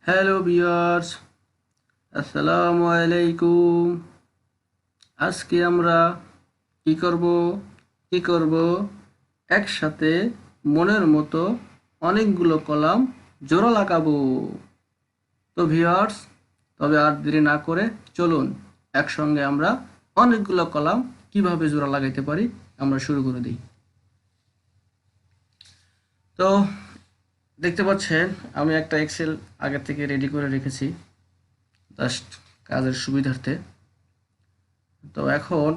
Hello viewers, আসসালামু আলাইকুম। আজকে আমরা কি করব কি করব একসাথে মনের মতো অনেকগুলো কলাম জোড়া লাগাবো। তো ভিউয়ার্স, তবে আর দেরি না করে চলুন একসঙ্গে আমরা অনেকগুলো কলাম কিভাবে জোড়া লাগাইতে পারি আমরা শুরু করে দিই। তো দেখতে পাচ্ছেন আমি একটা এক্সেল আগে থেকে রেডি করে রেখেছি জাস্ট কাজের সুবিধার্থে। তো এখন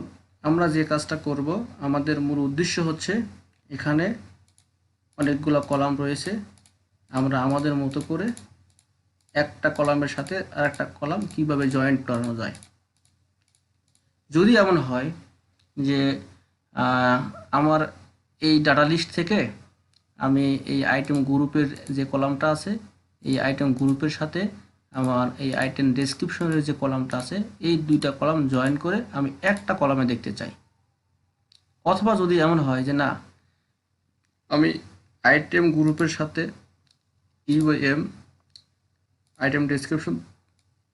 আমরা যে কাজটা করব, আমাদের মূল উদ্দেশ্য হচ্ছে এখানে অনেকগুলো কলাম রয়েছে, আমরা আমাদের মতো করে একটা কলামের সাথে আর একটা কলাম কিভাবে জয়েন্ট করানো যায়। যদি এমন হয় যে আমার এই ডাটা লিস্ট থেকে আমি এই আইটেম গ্রুপের যে কলামটা আছে, এই আইটেম গ্রুপের সাথে আমার এই আইটেম ডেসক্রিপশনের যে কলামটা আছে, এই দুইটা কলাম জয়েন করে আমি একটা কলামে দেখতে চাই। অথবা যদি এমন হয় যে না, আমি আইটেম গ্রুপের সাথে ইউএম আইটেম ডেসক্রিপশন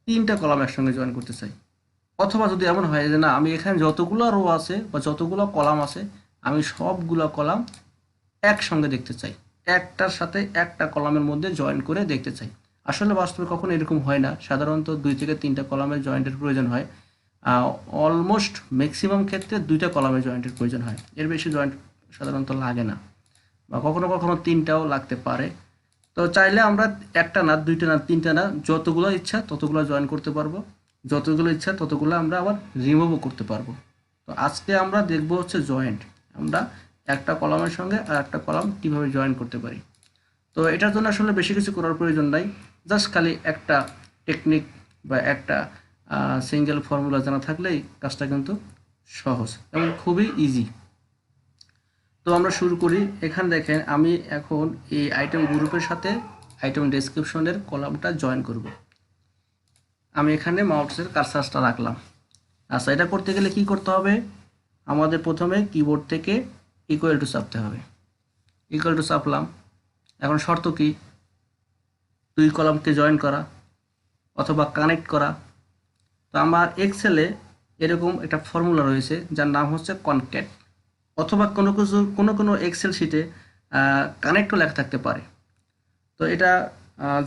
তিনটা কলাম একসঙ্গে জয়েন করতে চাই। অথবা যদি এমন হয় যে না, আমি এখানে যতগুলো রো আছে বা যতগুলো কলাম আছে আমি সবগুলো কলাম একসঙ্গে দেখতে চাই, একটার সাথে একটা কলামের মধ্যে জয়েন করে দেখতে চাই। আসলে বাস্তবে কখনো এরকম হয় না, সাধারণত 2 থেকে 3টা কলামের জয়েন্টের প্রয়োজন হয়। অলমোস্ট ম্যাক্সিমাম ক্ষেত্রে 2টা কলামের জয়েন্টের প্রয়োজন হয়, এর বেশি জয়েন্ট সাধারণত লাগে না, বা কখনো কখনো 3টাও লাগতে পারে। তো চাইলে আমরা একটা না, 2টা না, 3টা না, যতগুলো ইচ্ছা ততগুলো জয়েন করতে পারবো, যতগুলো ইচ্ছা ততগুলো আমরা আবার রিমুভও করতে পারবো। তো আজকে আমরা দেখব হচ্ছে জয়েন্ট, আমরা একটা কলামের সঙ্গে আর একটা কলাম কীভাবে জয়েন করতে পারি। তো এটার জন্য আসলে বেশি কিছু করার প্রয়োজন নাই, জাস্ট খালি একটা টেকনিক বা একটা সিঙ্গেল ফর্মুলা জানা থাকলেই কাজটা কিন্তু সহজ এবং খুবই ইজি। তো আমরা শুরু করি। এখানে দেখেন আমি এখন এই আইটেম গ্রুপের সাথে আইটেম ডেসক্রিপশনের কলামটা জয়েন করব। আমি এখানে মাউসের কার্সারটা রাখলাম। আচ্ছা, এটা করতে গেলে কি করতে হবে, আমাদের প্রথমে কিবোর্ড থেকে ইকুয়াল টু চাপতে হবে। ইকুয়াল টু চাপলাম। এখন শর্ত কি, 2 কলামকে জয়েন করা অথবা কানেক্ট করা। তো আমার এক্সেলে এরকম একটা ফর্মুলা রয়েছে যার নাম হচ্ছে কনক্যাট, অথবা কোনো এক্সেল শিটে কানেক্টও লেখা থাকতে পারে। তো এটা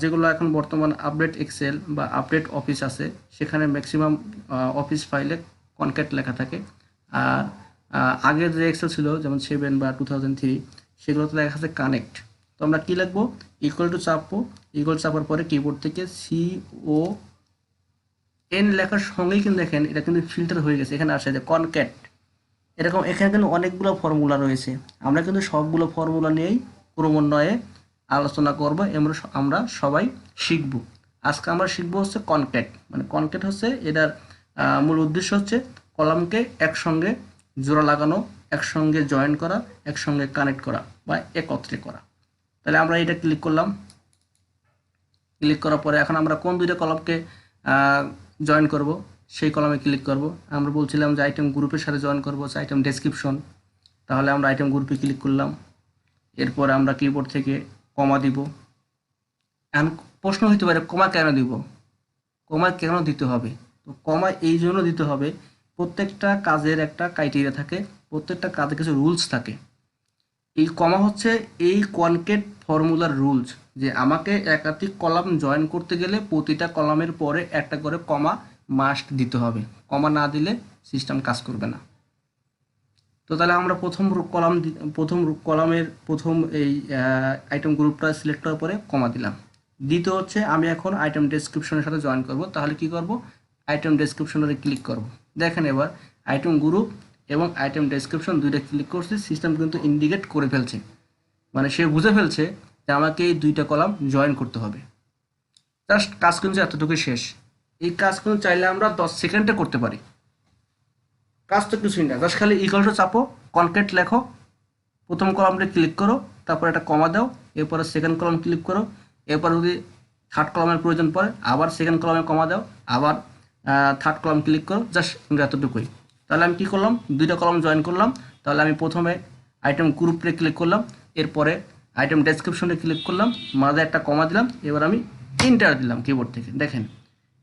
যেগুলো এখন বর্তমান আপডেট এক্সেল বা আপডেট অফিস আছে সেখানে ম্যাক্সিমাম অফিস ফাইলে কনক্যাট লেখা থাকে। আর আগের যে এক্সেল ছিল যেমন 7 বা 2003 সেগুলোতে লেখা আছে কানেক্ট। তো আমরা কী লিখবো, ইকুয়াল টু চাপবো। ইকুয়াল চাপার পরে কিবোর্ড থেকে CON লেখার সঙ্গেই কিন্তু দেখেন এটা কিন্তু ফিল্টার হয়ে গেছে, এখানে আসে যে কনক্যাট। এরকম এখানে কিন্তু অনেকগুলো ফর্মুলা রয়েছে, আমরা কিন্তু সবগুলো ফর্মুলা নিয়েই ক্রমান্বয়ে আলোচনা করব এবং আমরা সবাই শিখব। আজকে আমরা শিখব হচ্ছে কনক্যাট, মানে কনক্যাট হচ্ছে এটার মূল উদ্দেশ্য হচ্ছে কলামকে একসঙ্গে জোড়া লাগানো, একসঙ্গে জয়েন করা, একসঙ্গে কানেক্ট করা বা একত্রে করা। তাহলে আমরা এটা ক্লিক করলাম। ক্লিক করার পরে এখন আমরা কোন 2টা কলামকে জয়েন করব সেই কলামে ক্লিক করব। আমরা বলছিলাম যে আইটেম গ্রুপের সাথে জয়েন করব হচ্ছে আইটেম ডেসক্রিপশন, তাহলে আমরা আইটেম গ্রুপে ক্লিক করলাম। এরপর আমরা কিবোর্ড থেকে কমা দিব। এখন প্রশ্ন হতে পারে কমা কেন দিব, কমা কেন দিতে হবে। তো কমা এই জন্য দিতে হবে, প্রত্যেকটা কাজের একটা ক্রাইটেরিয়া থাকে, প্রত্যেকটা কাজে কিছু রুলস থাকে। এই কমা হচ্ছে এই কনক্যাট ফর্মুলার রুলস, যে আমাকে একাধিক কলাম জয়েন করতে গেলে প্রতিটা কলামের পরে একটা করে কমা মাস্ট দিতে হবে, কমা না দিলে সিস্টেম কাজ করবে না। তো তাহলে আমরা প্রথম কলামের প্রথম এই আইটেম গ্রুপটা সিলেক্ট করার পরে কমা দিলাম। দ্বিতীয় হচ্ছে আমি এখন আইটেম ডেসক্রিপশনের সাথে জয়েন করব, তাহলে কি করব, আইটেম ডেসক্রিপশনে ক্লিক করব। দেখেন এবার আইটেম গ্রুপ এবং আইটেম ডেসক্রিপশন দুইটা ক্লিক করছি, সিস্টেম কিন্তু ইন্ডিকেট করে ফেলছে, মানে সে বুঝে ফেলছে যে আমাকে এই 2টা কলাম জয়েন করতে হবে। জাস্ট কাজ কিন্তু এতটুকুই শেষ। এই কাজ কিন্তু চাইলে আমরা 10 সেকেন্ডে করতে পারি, কাজ তো কিছুই না, জাস্ট খালি ইকুয়াল টু চাপো, কনক্যাট লেখো, প্রথম কলামটা ক্লিক করো, তারপর একটা কমা দাও, এরপরে সেকেন্ড কলাম ক্লিক করো, এরপর যদি থার্ড কলামের প্রয়োজন পড়ে আবার সেকেন্ড কলামে কমা দাও, আবার থার্ড কলাম ক্লিক করো, জাস্ট এতটুকুই। তাহলে আমি কী করলাম, 2টা কলাম জয়েন করলাম। তাহলে আমি প্রথমে আইটেম গ্রুপে ক্লিক করলাম, এরপরে আইটেম ডেসক্রিপশনে ক্লিক করলাম, মাঝে একটা কমা দিলাম, এবার আমি এন্টার দিলাম কিবোর্ড থেকে। দেখেন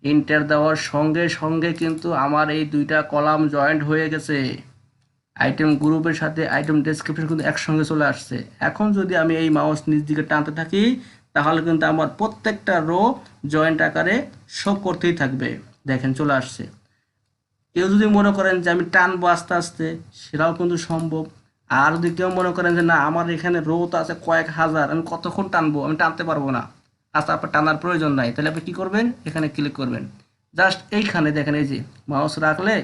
এন্টার দেওয়ার সঙ্গে সঙ্গে কিন্তু আমার এই দুইটা কলাম জয়েন্ট হয়ে গেছে। আইটেম গ্রুপের সাথে আইটেম ডেসক্রিপশন কিন্তু একসঙ্গে চলে আসছে। এখন যদি আমি এই মাউস নিচ দিকে টানতে থাকি তাহলে কিন্তু আমার প্রত্যেকটা রো জয়েন্ট আকারে শো করতেই থাকবে। দেখেন চলে আসছে। কেউ যদি মনে করেন যে আমি টানবো আস্তে আস্তে, সেটাও কিন্তু সম্ভব। আর যদি কেউ মনে করেন যে না আমার এখানে রো তো আছে কয়েক হাজার, আমি কতক্ষণ টানবো, আমি টানতে পারবো না, আচ্ছা আপনার টানার প্রয়োজন নাই, তাহলে আপনি কী করবেন, এখানে ক্লিক করবেন। জাস্ট এইখানে দেখেন এই যে মাউস রাখলে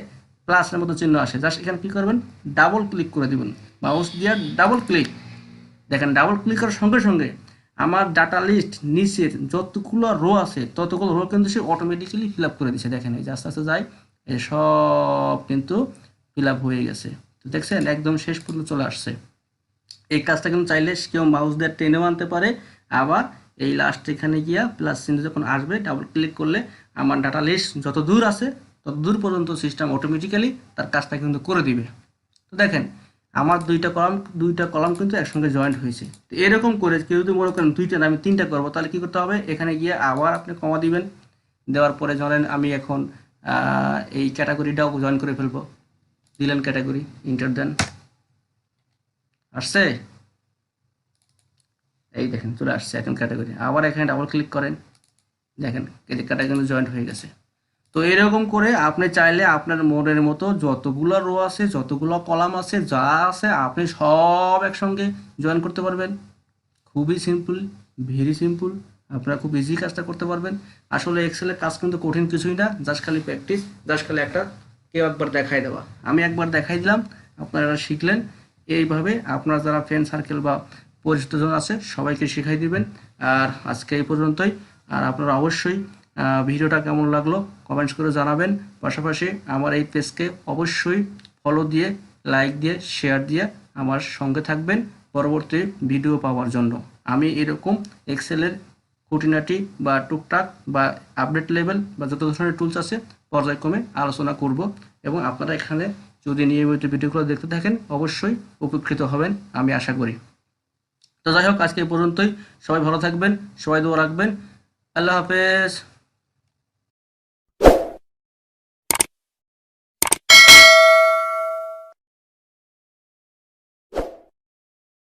প্লাসের মতো চিহ্ন আসে, জাস্ট এখানে কী করবেন, ডাবল ক্লিক করে দিবেন। মাউস দিয়ে ডাবল ক্লিক। দেখেন ডাবল ক্লিক করার সঙ্গে সঙ্গে আমার ডাটা লিস্ট নিচের যতগুলো রো আছে ততগুলো রো কিন্তু সে অটোমেটিক্যালি ফিল আপ করে দিচ্ছে। দেখেন এই যে আস্তে আস্তে যায়, এই সব কিন্তু ফিল আপ হয়ে গেছে। তো দেখছেন একদম শেষ পর্যন্ত চলে আসছে। এই কাজটা কিন্তু চাইলে কেউ মাউস দিয়ে টেনেও আনতে পারে, আবার এই লাস্ট এখানে গিয়া প্লাস চিহ্ন যখন আসবে ডাবল ক্লিক করলে আমার ডাটা লিস্ট যত দূর আছে তত দূর পর্যন্ত সিস্টেম অটোমেটিক্যালি তার কাজটা কিন্তু করে দিবে। তো দেখেন আমার দুইটা কলাম কিন্তু একসঙ্গে জয়েন্ট হয়েছে। তো এরকম করে কেউ যদি মনে করেন দুইটা না আমি তিনটা করবো, তাহলে কী করতে হবে, এখানে গিয়ে আবার আপনি কমা দিবেন। দেওয়ার পরে ধরেন আমি এখন এই ক্যাটাগরিটাও জয়েন করে ফেলবো। দিলেন ক্যাটাগরি, ইন্টার দেন, আসছে, এই দেখেন চলে আসছে এখন ক্যাটাগরি। আবার এখানে ডাবল ক্লিক করেন, দেখেন ক্যাটাগরি কিন্তু জয়েন্ট হয়ে গেছে। তো এরকম করে আপনি চাইলে আপনার মনের মতো যতগুলো রো আছে যতগুলো কলাম আছে যা আছে আপনি সব একসঙ্গে জয়েন করতে পারবেন। খুবই সিম্পল, ভেরি সিম্পল, আপনারা খুব ইজি কাজটা করতে পারবেন। আসলে এক্সেলের কাজ কিন্তু কঠিন কিছুই না, জাস্ট খালি প্র্যাকটিস, জাস্ট খালি একটা কেউ একবার দেখাই দেওয়া। আমি একবার দেখাই দিলাম, আপনারা শিখলেন। এইভাবে আপনারা যারা ফ্রেন্ড সার্কেল বা পরিচিতজন আছে সবাইকে শিখাই দিবেন। আর আজকে এই পর্যন্তই। আর আপনারা অবশ্যই ভিডিওটা কেমন লাগলো কমেন্টস করে জানাবেন। পাশাপাশি আমার এই পেজকে অবশ্যই ফলো দিয়ে, লাইক দিয়ে, শেয়ার দিয়ে আমার সঙ্গে থাকবেন পরবর্তী ভিডিও পাওয়ার জন্য। আমি এরকম এক্সেলের খুঁটিনাটি বা টুকটাক বা আপডেট লেভেল বা যত ধরনের টুলস আছে পর্যায়ক্রমে আলোচনা করব, এবং আপনারা এখানে যদি নিয়মিত ভিডিওগুলো দেখতে থাকেন অবশ্যই উপকৃত হবেন আমি আশা করি। তো যাই হোক আজকে এই পর্যন্তই। সবাই ভালো থাকবেন, সবাই দোয়া রাখবেন। আল্লাহ হাফেজ।